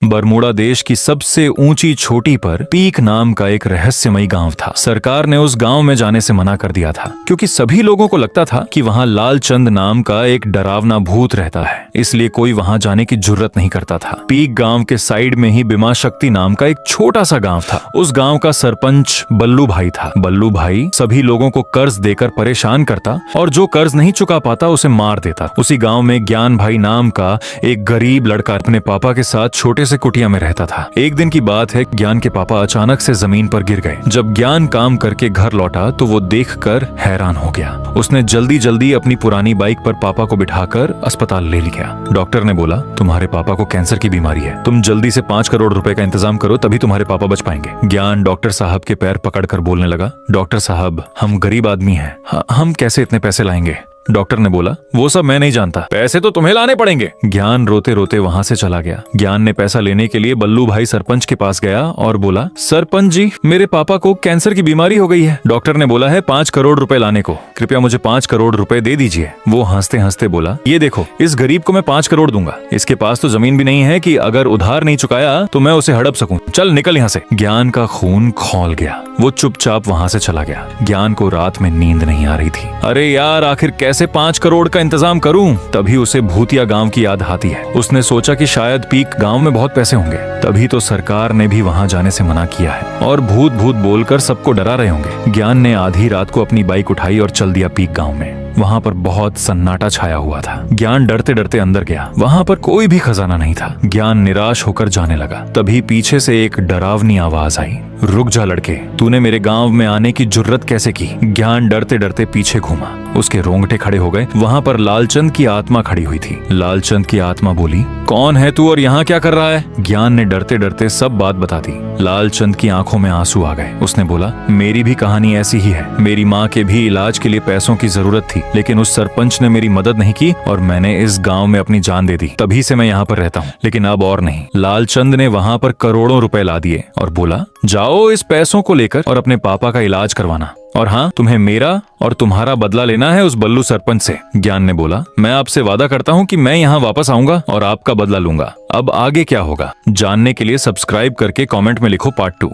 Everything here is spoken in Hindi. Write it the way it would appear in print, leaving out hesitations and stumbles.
बरमूडा देश की सबसे ऊंची चोटी पर पीक नाम का एक रहस्यमयी गांव था। सरकार ने उस गांव में जाने से मना कर दिया था क्योंकि सभी लोगों को लगता था कि वहां लालचंद नाम का एक डरावना भूत रहता है, इसलिए कोई वहां जाने की जुर्रत नहीं करता था। पीक गांव के साइड में ही बीमा शक्ति नाम का एक छोटा सा गांव था। उस गांव का सरपंच बल्लू भाई था। बल्लू भाई सभी लोगों को कर्ज देकर परेशान करता और जो कर्ज नहीं चुका पाता उसे मार देता। उसी गांव में ज्ञान भाई नाम का एक गरीब लड़का अपने पापा के साथ छोटे से कुटिया में रहता था। एक दिन की बात है, ज्ञान के पापा अचानक से जमीन पर गिर गए। जब ज्ञान काम करके घर लौटा तो वो देखकर हैरान हो गया। उसने जल्दी जल्दी अपनी पुरानी बाइक पर पापा को बिठाकर अस्पताल ले लिया। डॉक्टर ने बोला, तुम्हारे पापा को कैंसर की बीमारी है, तुम जल्दी से 5 करोड़ रुपए का इंतजाम करो, तभी तुम्हारे पापा बच पाएंगे। ज्ञान डॉक्टर साहब के पैर पकड़कर बोलने लगा, डॉक्टर साहब, हम गरीब आदमी हैं, हम कैसे इतने पैसे लाएंगे? डॉक्टर ने बोला, वो सब मैं नहीं जानता, पैसे तो तुम्हें लाने पड़ेंगे। ज्ञान रोते रोते वहां से चला गया। ज्ञान ने पैसा लेने के लिए बल्लू भाई सरपंच के पास गया और बोला, सरपंच जी, मेरे पापा को कैंसर की बीमारी हो गई है। डॉक्टर ने बोला है 5 करोड़ रुपए लाने को, कृपया मुझे 5 करोड़ रुपए दे दीजिए। वो हंसते हंसते बोला, ये देखो, इस गरीब को मैं 5 करोड़ दूंगा, इसके पास तो जमीन भी नहीं है कि अगर उधार नहीं चुकाया तो मैं उसे हड़प सकूं, चल निकल यहाँ से। ज्ञान का खून खौल गया। वो चुपचाप वहां से चला गया। ज्ञान को रात में नींद नहीं आ रही थी। अरे यार, आखिर कैसे 5 करोड़ का इंतजाम करूं? तभी उसे भूतिया गांव की याद आती है। उसने सोचा कि शायद पीक गांव में बहुत पैसे होंगे, तभी तो सरकार ने भी वहां जाने से मना किया है और भूत भूत बोलकर सबको डरा रहे होंगे। ज्ञान ने आधी रात को अपनी बाइक उठाई और चल दिया पीक गांव में। वहां पर बहुत सन्नाटा छाया हुआ था। ज्ञान डरते डरते अंदर गया। वहां पर कोई भी खजाना नहीं था। ज्ञान निराश होकर जाने लगा। तभी पीछे से एक डरावनी आवाज आई, रुक जा लड़के, तूने मेरे गांव में आने की जुर्रत कैसे की? ज्ञान डरते डरते पीछे घूमा। उसके रोंगटे खड़े हो गए। वहां पर लालचंद की आत्मा खड़ी हुई थी। लालचंद की आत्मा बोली, कौन है तू और यहाँ क्या कर रहा है? ज्ञान ने डरते डरते सब बात बता दी। लालचंद की आंखों में आंसू आ गए। उसने बोला, मेरी भी कहानी ऐसी ही है। मेरी माँ के भी इलाज के लिए पैसों की जरूरत थी, लेकिन उस सरपंच ने मेरी मदद नहीं की और मैंने इस गांव में अपनी जान दे दी। तभी से मैं यहाँ पर रहता हूँ, लेकिन अब और नहीं। लालचंद ने वहां पर करोड़ों रुपए ला दिए और बोला, जाओ इस पैसों को लेकर और अपने पापा का इलाज करवाना, और हाँ, तुम्हें मेरा और तुम्हारा बदला लेना है उस बल्लू सरपंच से। ज्ञान ने बोला, मैं आपसे वादा करता हूँ कि मैं यहाँ वापस आऊंगा और आपका बदला लूंगा। अब आगे क्या होगा जानने के लिए सब्सक्राइब करके कमेंट में लिखो पार्ट 2।